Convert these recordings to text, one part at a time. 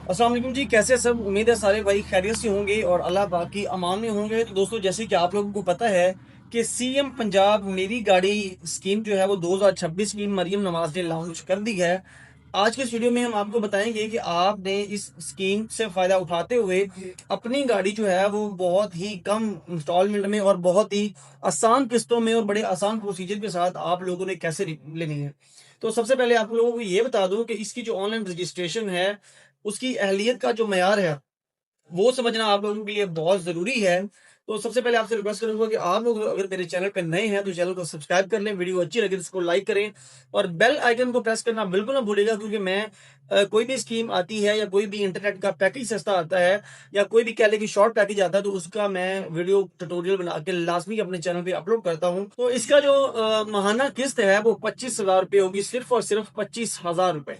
अस्सलाम वालेकुम जी, कैसे सब। उम्मीद है सारे भाई खैरियत से होंगे और अल्लाह पाक की अमान में होंगे। तो दोस्तों, जैसे कि आप लोगों को पता है कि सीएम पंजाब मेरी गाड़ी स्कीम जो है वो 2026 की मरीम नवाज ने लॉन्च कर दी है। आज के इस वीडियो में हम आपको बताएंगे कि आपने इस स्कीम से फायदा उठाते हुए अपनी गाड़ी जो है वो बहुत ही कम इंस्टॉलमेंट में और बहुत ही आसान किस्तों में और बड़े आसान प्रोसीजर के साथ आप लोगों ने कैसे लेनी है। तो सबसे पहले आप लोगों को ये बता दूं कि इसकी जो ऑनलाइन रजिस्ट्रेशन है, उसकी अहलियत का जो मयार है वो समझना आप लोगों के लिए बहुत ज़रूरी है। तो सबसे पहले आपसे रिक्वेस्ट करूँगा कि आप लोग अगर मेरे चैनल पे नए हैं तो चैनल को सब्सक्राइब कर लें, वीडियो अच्छी लगे तो इसको लाइक करें और बेल आइकन को प्रेस करना बिल्कुल ना भूलिएगा, क्योंकि मैं कोई भी स्कीम आती है या कोई भी इंटरनेट का पैकेज सस्ता आता है या कोई भी कह लें कि शॉर्ट पैकेज आता है तो उसका मैं वीडियो ट्यूटोरियल बना के लाज़मी अपने चैनल पे अपलोड करता हूँ। तो इसका जो माहाना किस्त है वो 25,000 रुपये होगी, सिर्फ़ और सिर्फ़ 25,000 रुपये।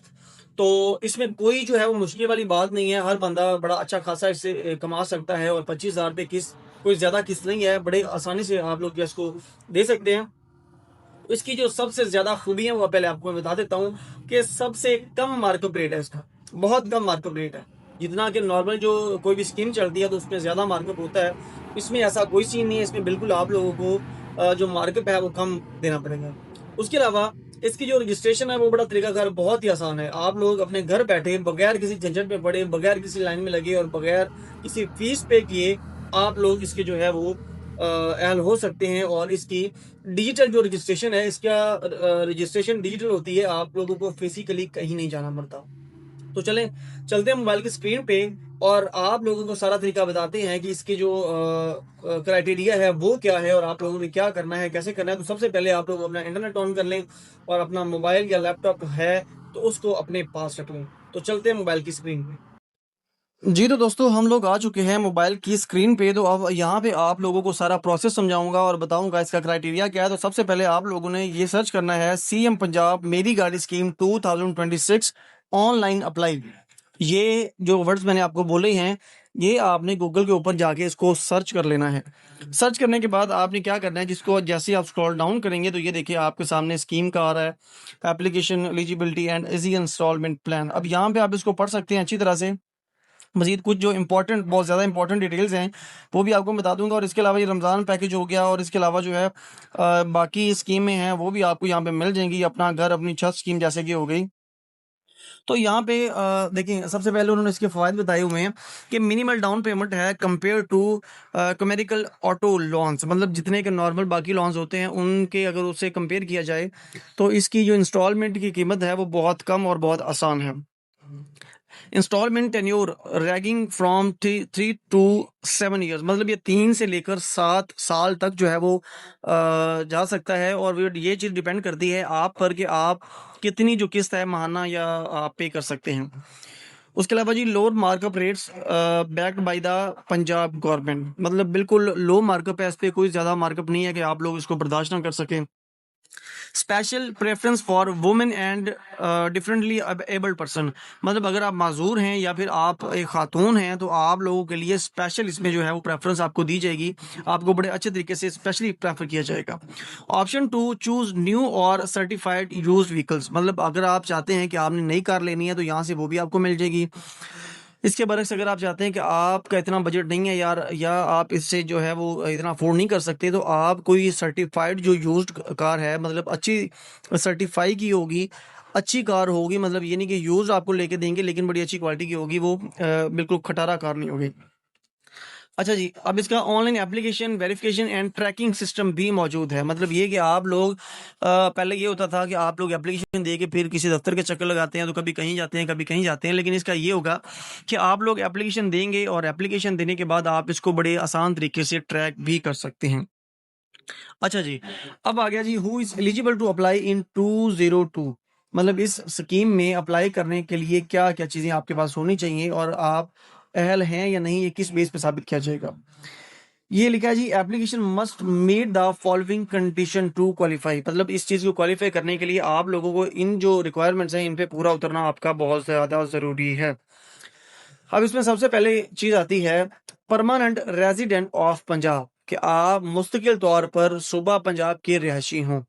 तो इसमें कोई जो है वो मुश्किल वाली बात नहीं है, हर बंदा बड़ा अच्छा खासा इससे कमा सकता है और 25,000 रुपये किस्त कोई ज़्यादा किस्त नहीं है, बड़े आसानी से आप लोग इसको दे सकते हैं। तो इसकी जो सबसे ज़्यादा खूबी है वो पहले आपको मैं बता देता हूँ कि सबसे कम मार्कअप रेट है इसका, बहुत कम मार्कअप रेट है। जितना कि नॉर्मल जो कोई भी स्कीम चलती है तो उसमें ज़्यादा मार्कअप होता है, इसमें ऐसा कोई सीन नहीं है। इसमें बिल्कुल आप लोगों को जो मार्कअप है वो कम देना पड़ेगा। उसके अलावा इसकी जो रजिस्ट्रेशन है वो बड़ा तरीकाकार बहुत ही आसान है। आप लोग अपने घर बैठे बगैर किसी झंझट में पड़े, बगैर किसी लाइन में लगे और बगैर किसी फीस पे किए आप लोग इसके जो है वो अहल हो सकते हैं। और इसकी डिजिटल जो रजिस्ट्रेशन है, इसका रजिस्ट्रेशन डिजिटल होती है, आप लोगों को फिजिकली कहीं नहीं जाना पड़ता। तो चलें, चलते हैं मोबाइल की स्क्रीन पे और आप लोगों को सारा तरीका बताते हैं कि इसकी जो क्राइटेरिया है वो क्या है और आप लोगों ने क्या करना है, कैसे करना है। तो सबसे पहले आप लोग अपना इंटरनेट ऑन कर लें और अपना मोबाइल या लैपटॉप है तो उसको अपने पास रख लें। तो चलते हैं मोबाइल की स्क्रीन पे। जी, तो दोस्तों हम लोग आ चुके हैं मोबाइल की स्क्रीन पे। तो अब यहाँ पे आप लोगों को सारा प्रोसेस समझाऊँगा और बताऊँगा इसका क्राइटेरिया क्या है। तो सबसे पहले आप लोगों ने ये सर्च करना है CM Punjab Meri Gaadi scheme 2026 online apply. ये जो वर्ड्स मैंने आपको बोले हैं, ये आपने गूगल के ऊपर जाके इसको सर्च कर लेना है। सर्च करने के बाद आपने क्या करना है, जिसको जैसे ही आप स्क्रॉल डाउन करेंगे तो ये देखिए आपके सामने स्कीम का आ रहा है, application eligibility and easy instalment plan. अब यहाँ पे आप इसको पढ़ सकते हैं अच्छी तरह से। मज़ीद कुछ जो इम्पोर्टेंट बहुत ज़्यादा इम्पोर्टेंट डिटेल्स हैं, वो भी आपको बता दूँगा। और इसके अलावा ये रमज़ान पैकेज हो गया और इसके अलावा जो है बाकी स्कीमें हैं, वो भी आपको यहाँ पे मिल जाएँगी। अपना घर, अपनी छत स्कीम जैसे कि हो गई। तो यहाँ पे देखिए सबसे पहले उन्होंने इसके फ़वाइद बताए हुए हैं कि मिनिमल डाउन पेमेंट है compare to commercial auto loans. मतलब जितने के नॉर्मल बाकी लोन्स होते हैं, उनके अगर उससे कंपेयर किया जाए, तो इसकी जो इंस्टॉलमेंट की कीमत है, वो बहुत कम और बहुत आसान है। Instalment tenure ranging from 3 to 7 years, मतलब ये 3 से लेकर 7 साल तक जो है वो जा सकता है। और ये चीज़ डिपेंड करती है आप पर कि आप कितनी जो किस्त है माहाना या आप पे कर सकते हैं। उसके अलावा जी lower markup rates backed by the Punjab government, मतलब बिल्कुल लो मार्कअप है, इस पे कोई ज़्यादा मार्कअप नहीं है कि आप लोग इसको बर्दाश्त ना कर सकें। Special preference for women and differently abled person, मतलब अगर आप माजूर हैं या फिर आप एक खातून हैं तो आप लोगों के लिए स्पेशल इसमें जो है वो प्रेफरेंस आपको दी जाएगी, आपको बड़े अच्छे तरीके से स्पेशली प्रेफर किया जाएगा। ऑप्शन टू चूज न्यू और सर्टिफाइड यूज्ड व्हीकल्स, मतलब अगर आप चाहते हैं कि आपने नई कार लेनी है तो यहाँ से वो भी आपको मिल जाएगी। इसके बरक्स अगर आप चाहते हैं कि आपका इतना बजट नहीं है यार, या आप इससे जो है वो इतना अफोर्ड नहीं कर सकते, तो आप कोई सर्टिफाइड जो यूज्ड कार है, मतलब अच्छी सर्टिफाई की होगी, अच्छी कार होगी, मतलब ये नहीं कि यूज आपको लेके देंगे लेकिन बड़ी अच्छी क्वालिटी की होगी, वो बिल्कुल खटारा कार नहीं होगी। अच्छा जी, अब इसका online application verification and tracking system भी मौजूद है। मतलब ये कि आप लोग पहले ये होता था कि आप लोग एप्लीकेशन दे के फिर किसी दफ्तर के चक्कर लगाते हैं, तो कभी कहीं जाते हैं, कभी कहीं जाते हैं। लेकिन इसका ये होगा कि आप लोग एप्लीकेशन देंगे और एप्लीकेशन देने के बाद आप इसको बड़े आसान तरीके से ट्रैक भी कर सकते हैं। अच्छा जी, अब आ गया जी who is eligible to apply in 202, मतलब इस स्कीम में अप्लाई करने के लिए क्या-क्या चीज़ें आपके पास होनी चाहिए और आप अहल हैं या नहीं, ये किस बेस पे साबित किया जाएगा। ये लिखा है जी application must meet the following condition to qualify, मतलब इस चीज़ को क्वालिफाई करने के लिए आप लोगों को इन जो रिक्वायरमेंट्स हैं इन पे पूरा उतरना आपका बहुत ज़्यादा ज़रूरी है। अब इसमें सबसे पहले चीज़ आती है परमानेंट रेजिडेंट ऑफ पंजाब, कि आप मुस्तकिल तौर पर सूबा पंजाब के रिहायशी हों।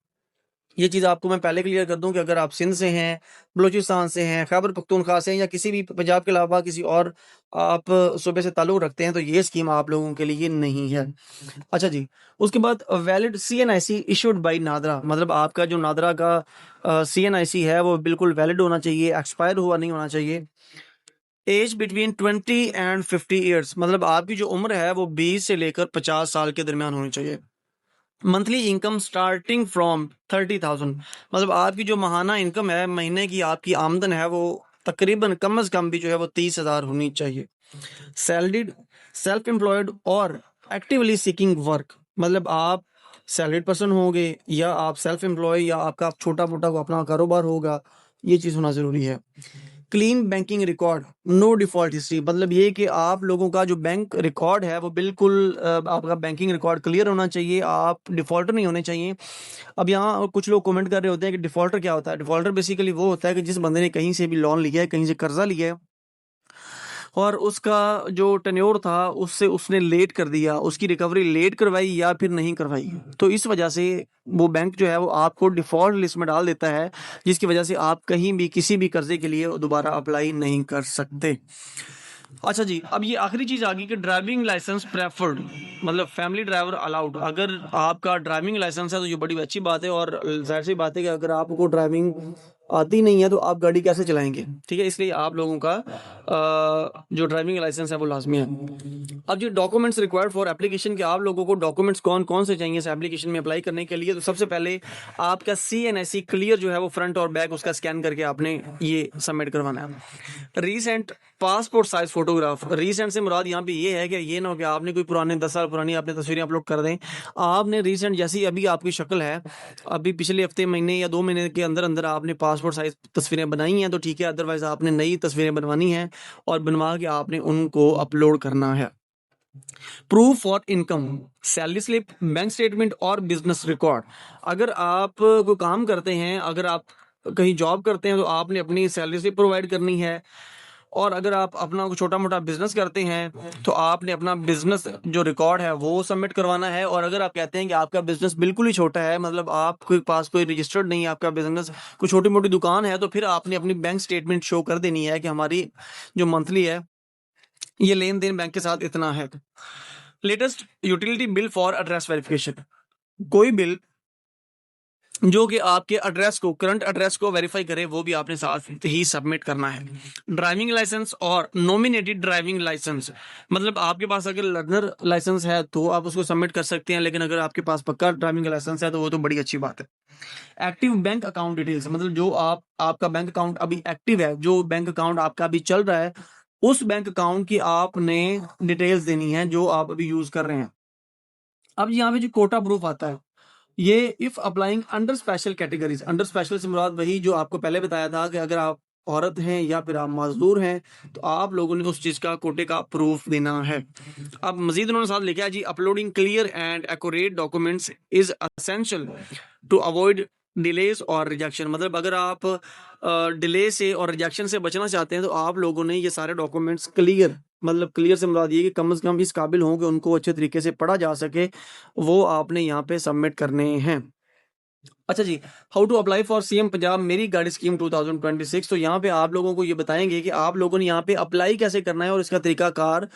ये चीज़ आपको मैं पहले क्लियर कर दूं कि अगर आप सिंध से हैं, बलूचिस्तान से हैं, खैबर पख्तूनख्वा से हैं या किसी भी पंजाब के अलावा किसी और आप सूबे से ताल्लुक़ रखते हैं तो ये स्कीम आप लोगों के लिए नहीं है। अच्छा जी, उसके बाद valid CNIC issued by NADRA, मतलब आपका जो नादरा का सीएनआईसी है वो बिल्कुल वैलिड होना चाहिए, एक्सपायर हुआ नहीं होना चाहिए। एज बिटवीन 20 एंड 50 ईयर्स, मतलब आपकी जो उम्र है वो 20 से लेकर 50 साल के दरमियान होनी चाहिए। मंथली इनकम स्टार्टिंग फ्रॉम 30,000, मतलब आपकी जो माहाना इनकम है, महीने की आपकी आमदन है वो तकरीबन कम अज कम भी जो है वो 30,000 होनी चाहिए। सैलरीड, सेल्फ एम्प्लॉयड और एक्टिवली सीकिंग वर्क, मतलब आप सैलरीड पर्सन होंगे या आप सेल्फ एम्प्लॉय या आपका छोटा मोटा अपना कारोबार होगा, ये चीज़ होना ज़रूरी है। Clean banking record, no default history, मतलब ये कि आप लोगों का जो बैंक रिकॉर्ड है वो बिल्कुल आपका बैंकिंग रिकॉर्ड क्लियर होना चाहिए, आप डिफॉल्टर नहीं होने चाहिए। अब यहाँ कुछ लोग कमेंट कर रहे होते हैं कि डिफॉल्टर क्या होता है। डिफॉल्टर बेसिकली वो होता है कि जिस बंदे ने कहीं से भी लोन लिया है, कहीं से कर्जा लिया है और उसका जो टेन्योर था उससे उसने लेट कर दिया, उसकी रिकवरी लेट करवाई या फिर नहीं करवाई, तो इस वजह से वो बैंक जो है वो आपको डिफॉल्ट लिस्ट में डाल देता है, जिसकी वजह से आप कहीं भी किसी भी कर्जे के लिए दोबारा अप्लाई नहीं कर सकते। अच्छा जी, अब ये आखिरी चीज आ गई कि ड्राइविंग लाइसेंस प्रेफर्ड, मतलब फैमिली ड्राइवर अलाउड। अगर आपका ड्राइविंग लाइसेंस है तो ये बड़ी अच्छी बात है, और जाहिर सी बात है कि अगर आपको ड्राइविंग आती नहीं है तो आप गाड़ी कैसे चलाएंगे, ठीक है, इसलिए आप लोगों का जो ड्राइविंग लाइसेंस है वो लाजमी है। अब जो डॉक्यूमेंट्स रिक्वायर्ड फॉर एप्लीकेशन, के आप लोगों को डॉक्यूमेंट्स कौन कौन से चाहिए इस एप्लीकेशन में अप्लाई करने के लिए, तो सबसे पहले आपका CNSE क्लियर जो है वो फ्रंट और बैक उसका स्कैन करके आपने ये सबमिट करवाना है। Recent passport size photograph, recent से मुराद यहाँ पे ये है कि ये ना हो कि आपने कोई पुराने 10 साल पुरानी आपने तस्वीरें अपलोड कर दें। आपने रीसेंट जैसी अभी आपकी शक्ल है, अभी पिछले हफ्ते महीने या 2 महीने के अंदर अंदर आपने पासपोर्ट साइज तस्वीरें बनाई हैं तो ठीक है, अदरवाइज आपने नई तस्वीरें बनवानी है और बनवा के आपने उनको अपलोड करना है। Proof for income, salary slip, bank statement और बिजनेस रिकॉर्ड। अगर आप कोई काम करते हैं, अगर आप कहीं जॉब करते हैं तो आपने अपनी सैलरी स्लिप प्रोवाइड करनी है, और अगर आप अपना छोटा मोटा बिजनेस करते हैं तो आपने अपना बिजनेस जो रिकॉर्ड है वो सबमिट करवाना है। और अगर आप कहते हैं कि आपका बिजनेस बिल्कुल ही छोटा है, मतलब आपके पास कोई रजिस्टर्ड नहीं है आपका बिजनेस, कोई छोटी मोटी दुकान है, तो फिर आपने अपनी बैंक स्टेटमेंट शो कर देनी है कि हमारी जो मंथली है ये लेन देन बैंक के साथ इतना है। Latest utility bill for address verification, कोई बिल जो कि आपके एड्रेस को, करंट एड्रेस को वेरीफाई करे, वो भी आपने साथ ही सबमिट करना है। ड्राइविंग लाइसेंस और नॉमिनेटेड ड्राइविंग लाइसेंस, मतलब आपके पास अगर लर्नर लाइसेंस है तो आप उसको सबमिट कर सकते हैं, लेकिन अगर आपके पास पक्का ड्राइविंग लाइसेंस है तो वो तो बड़ी अच्छी बात है। एक्टिव बैंक अकाउंट डिटेल्स, मतलब जो आपका बैंक अकाउंट अभी एक्टिव है, जो बैंक अकाउंट आपका अभी चल रहा है, उस बैंक अकाउंट की आपने डिटेल्स देनी है जो आप अभी यूज कर रहे हैं। अब यहाँ पे जो कोटा प्रूफ आता है, ये if applying under special categories, under special से मुराद वही जो आपको पहले बताया था कि अगर आप औरत हैं या फिर आप मजदूर हैं तो आप लोगों ने उस चीज का कोटे का प्रूफ देना है। अब मजीद उन्होंने साथ लिखा है जी, uploading clear and accurate documents is essential to avoid delays और रिजेक्शन, मतलब अगर आप डिले से और रिजेक्शन से बचना चाहते हैं तो आप लोगों ने ये सारे डॉक्यूमेंट्स क्लियर, मतलब क्लियर से मुराद ये कि कम से कम इस काबिल हों कि उनको अच्छे तरीके से पढ़ा जा सके, वो आपने यहाँ पे सबमिट करने हैं। अच्छा जी, how to apply for CM Punjab Meri Gaadi scheme 2026, तो यहाँ पे आप लोगों को ये बताएंगे कि आप लोगों ने यहाँ पे अप्लाई कैसे करना है और इसका तरीकाकार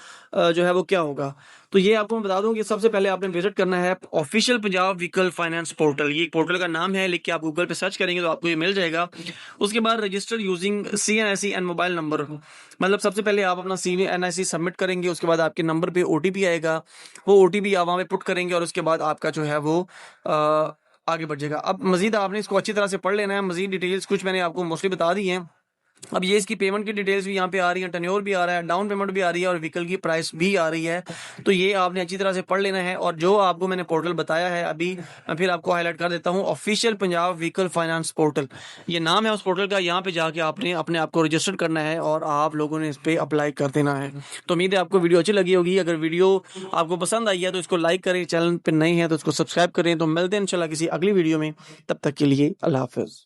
जो है वो क्या होगा। तो ये आपको मैं बता दूं कि सबसे पहले आपने विजिट करना है official Punjab vehicle finance portal, ये पोर्टल का नाम है, लिख के आप गूगल पे सर्च करेंगे तो आपको ये मिल जाएगा। उसके बाद register using CNIC and mobile number, मतलब सबसे पहले आप अपना CNIC सबमिट करेंगे, उसके बाद आपके नंबर पे OTP आएगा, वो OTP आप वहाँ पे पुट करेंगे और उसके बाद आपका जो है वो आगे बढ़ जाएगा। अब मजीद आपने इसको अच्छी तरह से पढ़ लेना है, मजीद डिटेल्स कुछ मैंने आपको मोस्टली बता दी हैं। अब ये इसकी पेमेंट की डिटेल्स भी यहाँ पे आ रही है, टर्नओवर भी आ रहा है, डाउन पेमेंट भी आ रही है और व्हीकल की प्राइस भी आ रही है, तो ये आपने अच्छी तरह से पढ़ लेना है। और जो आपको मैंने पोर्टल बताया है अभी, मैं फिर आपको हाईलाइट कर देता हूँ, official Punjab vehicle finance portal, ये नाम है उस पोर्टल का। यहाँ पे जाके आपने अपने आप को रजिस्टर करना है और आप लोगों ने इस पर अप्लाई कर देना है। तो उम्मीद है आपको वीडियो अच्छी लगी होगी। अगर वीडियो आपको पसंद आई है तो इसको लाइक करें, चैनल पर नए हैं तो इसको सब्सक्राइब करें। तो मिलते हैं इंशाल्लाह किसी अगली वीडियो में, तब तक के लिए अल्लाह हाफिज।